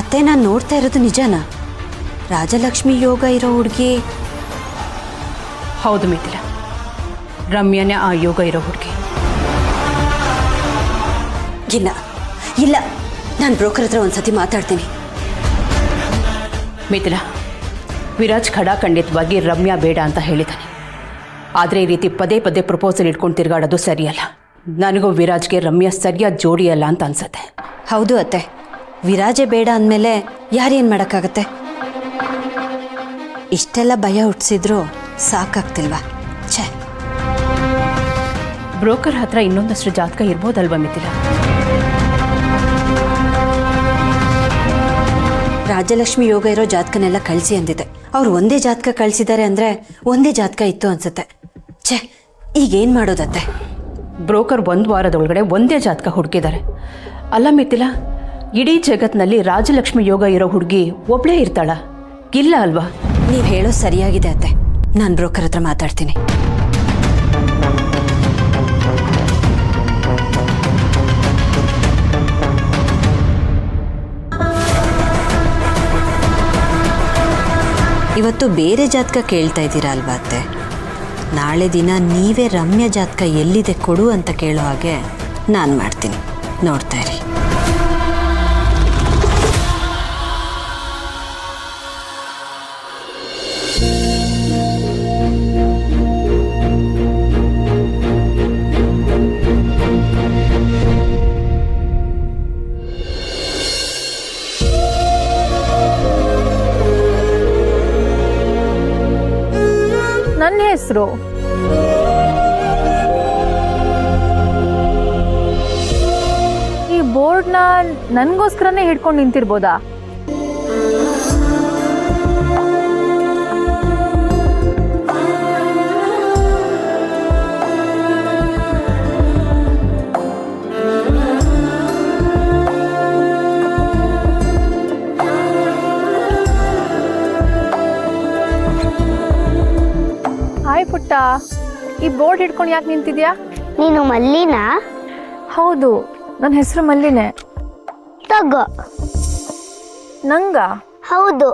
ಅತ್ತೆ, ನಾನು ನೋಡ್ತಾ ಇರೋದು ನಿಜನಾ? ರಾಜಲಕ್ಷ್ಮಿ ಯೋಗ ಇರೋ ಹುಡುಗಿ? ಹೌದು ಮಿಥಿಲಾ, ರಮ್ಯಾನೇ ಆ ಯೋಗ ಇರೋ ಹುಡುಗಿ. ಇಲ್ಲ ಇಲ್ಲ, ನಾನು ಬ್ರೋಕರ್ ಹತ್ರ ಒಂದ್ಸತಿ ಮಾತಾಡ್ತೀನಿ. ಮಿಥಿಲಾ, ವಿರಾಜ್ ಖಡಾಖಂಡಿತವಾಗಿ ರಮ್ಯಾ ಬೇಡ ಅಂತ ಹೇಳಿದ್ದಾನೆ. ಆದರೆ ಈ ರೀತಿ ಪದೇ ಪದೇ ಪ್ರಪೋಸಲ್ ಇಟ್ಕೊಂಡು ತಿರುಗಾಡೋದು ಸರಿಯಲ್ಲ. ನನಗೂ ವಿರಾಜ್ಗೆ ರಮ್ಯಾ ಸರಿಯಾದ ಜೋಡಿಯಲ್ಲ ಅಂತ ಅನ್ಸುತ್ತೆ. ಹೌದು ಅತ್ತೆ, ವಿರಾಜೆ ಬೇಡ ಅಂದಮೇಲೆ ಯಾರೇನು ಮಾಡೋಕ್ಕಾಗತ್ತೆ? ಇಷ್ಟೆಲ್ಲ ಭಯ ಹುಟ್ಟಿಸಿದ್ರು ಸಾಕಾಗ್ತಿಲ್ವಾ? ಛೇ, ಬ್ರೋಕರ್ ಹತ್ರ ಇನ್ನೊಂದಷ್ಟು ಜಾತಕ ಇರ್ಬೋದಲ್ವಾ ಮಿಥಿಲಾ? ರಾಜಲಕ್ಷ್ಮಿ ಯೋಗ ಇರೋ ಜಾತಕನೆಲ್ಲ ಕಳಿಸಿ ಅಂದಿದೆ. ಅವ್ರು ಒಂದೇ ಜಾತಕ ಕಳಿಸಿದ್ದಾರೆ ಅಂದರೆ ಒಂದೇ ಜಾತಕ ಇತ್ತು ಅನ್ಸುತ್ತೆ. ಛೇ, ಈಗೇನು ಮಾಡೋದತ್ತೆ? ಬ್ರೋಕರ್ ಒಂದು ವಾರದೊಳಗಡೆ ಒಂದೇ ಜಾತಕ ಹುಡುಕಿದ್ದಾರೆ. ಅಲ್ಲ ಮಿಥಿಲಾ, ಇಡೀ ಜಗತ್ತಿನಲ್ಲಿ ರಾಜಲಕ್ಷ್ಮಿ ಯೋಗ ಇರೋ ಹುಡುಗಿ ಒಬ್ಳೇ ಇರ್ತಾಳ? ಇಲ್ಲ ಅಲ್ವಾ? ನೀವು ಹೇಳೋ ಸರಿಯಾಗಿದೆ ಅತ್ತೆ, ನಾನು ಬ್ರೋಕರ್ ಹತ್ರ ಮಾತಾಡ್ತೀನಿ. ಇವತ್ತು ಬೇರೆ ಜಾತಕ ಕೇಳ್ತಾ ಇದ್ದೀರಾ ಅಲ್ವಾ ಅತ್ತೆ? ನಾಳೆ ದಿನ ನೀವೇ ರಮ್ಯಾ ಜಾತಕ ಎಲ್ಲಿದೆ ಕೊಡು ಅಂತ ಕೇಳೋ ಹಾಗೆ ನಾನು ಮಾಡ್ತೀನಿ, ನೋಡ್ತಾ ಇರಿ. ನನ್ನ ಹೆಸರು ಈ ಬೋರ್ಡ್ನ ನನಗೋಸ್ಕರನೇ ಹಿಡ್ಕೊಂಡು ನಿಂತಿರ್ಬೋದಾ? ಹಾಯ್ ಪುಟ್ಟ, ಈ ಬೋರ್ಡ್ ಹಿಡ್ಕೊಂಡು ಯಾಕೆ ನಿಂತಿದ್ಯಾ? ನೀನು ಮಲ್ಲಿನಾ? ಹೌದು, ನನ್ನ ಹೆಸರು ಮಲ್ಲಿನೇ. ತಗೋ. ನಂಗ? ಹೌದು.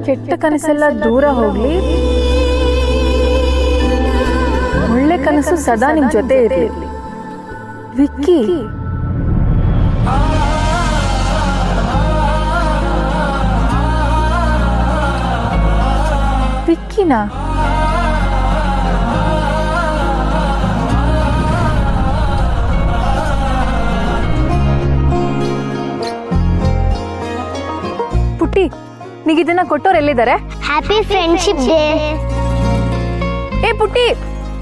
ಕೆಟ್ಟ ಕನಸೆಲ್ಲ ದೂರ ಹೋಗ್ಲಿ, ಒಳ್ಳೆ ಕನಸು ಸದಾ ನಿಮ್ ಜೊತೆ ಇರ್ಲಿ. ವಿಕ್ಕಿ, ವಿಕ್ಕಿನಾ? ಪುಟ್ಟಿ, ನೀಗಿದನ್ನ ಕೊಟ್ಟೋರು ಎಲ್ಲಿದ್ದಾರೆ? Happy friendship day. ಏ ಪುಟ್ಟಿ,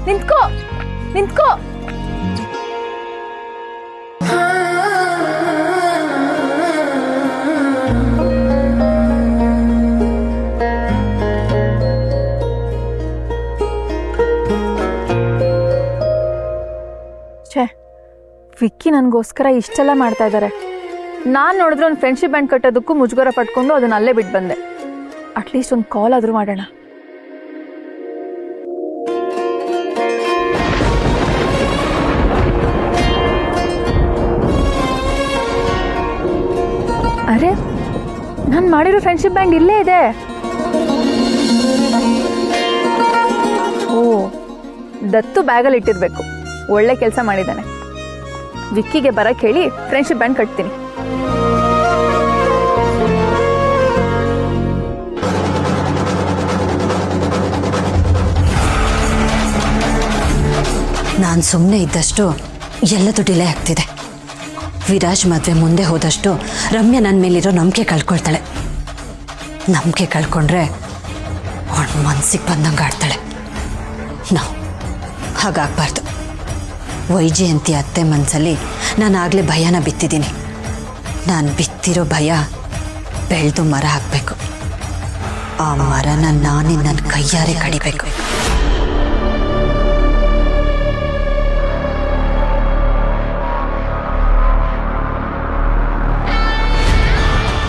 ನಿಂತ್ಕೋ ನಿಂತ್ಕೋ. ಛೇ, ವಿಕ್ಕಿ ನನಗೋಸ್ಕರ ಇಷ್ಟೆಲ್ಲ ಮಾಡ್ತಾ ಇದ್ದಾರೆ. ನಾನು ನೋಡಿದ್ರೆ ಒಂದು ಫ್ರೆಂಡ್ಶಿಪ್ ಬ್ಯಾಂಡ್ ಕಟ್ಟೋದಕ್ಕೂ ಮುಜುಗರ ಪಟ್ಕೊಂಡು ಅದನ್ನ ಅಲ್ಲೇ ಬಿಟ್ಟು ಬಂದೆ. ಅಟ್ಲೀಸ್ಟ್ ಒಂದು ಕಾಲ್ ಆದರೂ ಮಾಡೋಣ. ಅರೆ, ನಾನು ಮಾಡಿರೋ ಫ್ರೆಂಡ್ಶಿಪ್ ಬ್ಯಾಂಡ್ ಇಲ್ಲೇ ಇದೆ. ಓ, ದತ್ತು ಬ್ಯಾಗಲ್ಲಿ ಇಟ್ಟಿರ್ಬೇಕು. ಒಳ್ಳೆ ಕೆಲಸ ಮಾಡಿದ್ದಾನೆ. ವಿಕ್ಕಿಗೆ ಬರಕ್ಕೆ ಹೇಳಿ ಫ್ರೆಂಡ್ಶಿಪ್ ಬ್ಯಾಂಡ್ ಕಟ್ತೀನಿ. ನಾನು ಸುಮ್ಮನೆ ಇದ್ದಷ್ಟು ಎಲ್ಲದೂ ಡಿಲೇ ಆಗ್ತಿದೆ. ವಿರಾಜ್ ಮದುವೆ ಮುಂದೆ ಹೋದಷ್ಟು ರಮ್ಯಾ ನನ್ನ ಮೇಲಿರೋ ನಂಬಿಕೆ ಕಳ್ಕೊಳ್ತಾಳೆ. ನಂಬಿಕೆ ಕಳ್ಕೊಂಡ್ರೆ ಅವಳ ಮನಸ್ಸಿಗೆ ಬಂದಂಗೆ ಆಡ್ತಾಳೆ. ಹಾಗಾಗಬಾರ್ದು. ವೈಜಯಂತಿ ಅತ್ತೆ ಮನಸ್ಸಲ್ಲಿ ನಾನು ಆಗಲೇ ಭಯನ ಬಿತ್ತಿದ್ದೀನಿ. ನಾನು ಬಿತ್ತಿರೋ ಭಯ ಬೆಳೆದು ಮರ ಹಾಕಬೇಕು. ಆ ಮರನ ನಾನೇ ನನ್ನ ಕೈಯಾರೆ ಕಡಿಬೇಕು.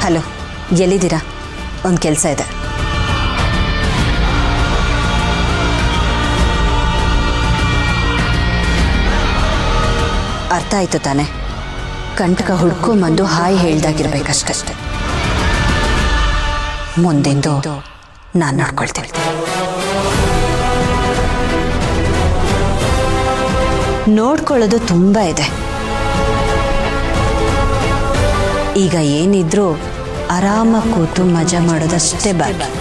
ಹಲೋ, ಎಲ್ಲಿದ್ದೀರಾ? ಒಂದು ಕೆಲಸ ಇದೆ. ಅರ್ಥ ಆಯ್ತು ತಾನೆ? ಕಂಟಕ ಹುಡ್ಕೊಂಬಂದು ಹಾಯ್ ಹೇಳ್ದಾಗಿರ್ಬೇಕಷ್ಟೇ. ಮುಂದಿಂದು ನಾನು ನೋಡ್ಕೊಳ್ತೀನಿ. ನೋಡ್ಕೊಳ್ಳೋದು ತುಂಬ ಇದೆ. ಈಗ ಏನಿದ್ರೂ ಆರಾಮಾಗಿ ಕೂತು ಮಜಾ ಮಾಡೋದಷ್ಟೇ ಬಾಕಿ.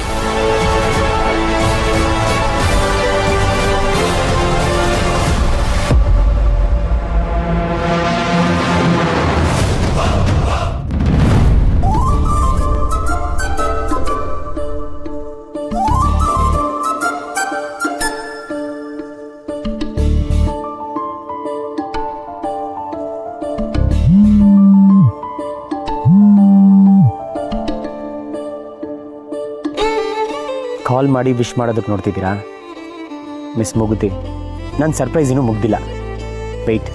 ಕಾಲ್ ಮಾಡಿ ವಿಶ್ ಮಾಡೋದಕ್ಕೆ ನೋಡ್ತಿದ್ದೀರಾ? ಮಿಸ್ ಮುಗುತಿ, ನನ್ನ ಸರ್ಪ್ರೈಸ್ ಇನ್ನೂ ಮುಗ್ದಿಲ್ಲ. ವೆಯ್ಟ್.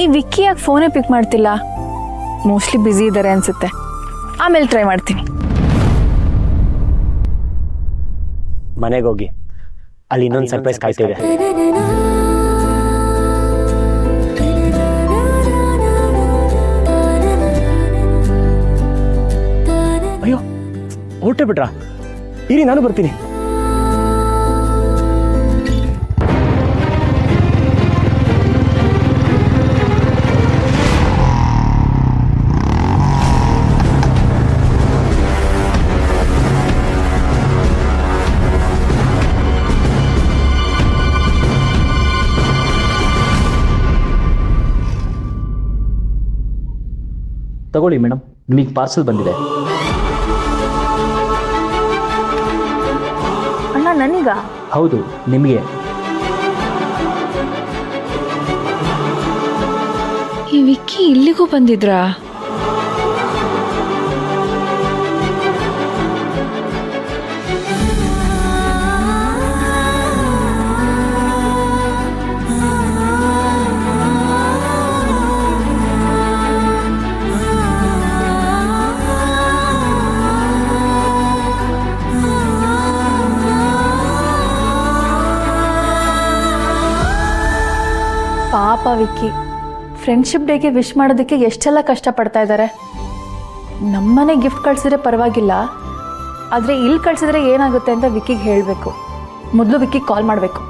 ಈ ವಿಕ್ಕಿ ಯಾಕೆ ಫೋನೇ ಪಿಕ್ ಮಾಡ್ತಿಲ್ಲ? ಮೋಸ್ಟ್ಲಿ ಬ್ಯುಸಿ ಇದ್ದಾರೆ ಅನ್ಸುತ್ತೆ. ಆಮೇಲೆ ಟ್ರೈ ಮಾಡ್ತೀನಿ. ಮನೆಗೆ ಹೋಗಿ, ಅಲ್ಲಿ ಇನ್ನೊಂದು ಸರ್ಪ್ರೈಸ್ ಕಾಯ್ತಿದೆ. ಅಯ್ಯೋ, ಹೊರಟೆ ಬಿಟ್ರಾ? ಇರಿ, ನಾನು ಬರ್ತೀನಿ. ತಗೊಳ್ಳಿ ಮೇಡಮ್, ನಿಮಗೆ ಪಾರ್ಸಲ್ ಬಂದಿದೆ. ಅಣ್ಣ, ನನಗ? ಹೌದು, ನಿಮಗೆ. ಈ ವಿಕ್ಕಿ ಇಲ್ಲಿಗೂ ಬಂದಿದ್ರಾ? ಪಾಪ ವಿಕ್ಕಿ, ಫ್ರೆಂಡ್ಶಿಪ್ ಡೇಗೆ ವಿಶ್ ಮಾಡೋದಕ್ಕೆ ಎಷ್ಟೆಲ್ಲ ಕಷ್ಟಪಡ್ತಾ ಇದ್ದಾರೆ. ನಮ್ಮನೆ ಗಿಫ್ಟ್ ಕಳಿಸಿದ್ರೆ ಪರವಾಗಿಲ್ಲ, ಆದರೆ ಇಲ್ಲಿ ಕಳಿಸಿದ್ರೆ ಏನಾಗುತ್ತೆ ಅಂತ ವಿಕ್ಕಿಗೆ ಹೇಳಬೇಕು. ಮೊದಲು ವಿಕ್ಕಿಗೆ ಕಾಲ್ ಮಾಡಬೇಕು.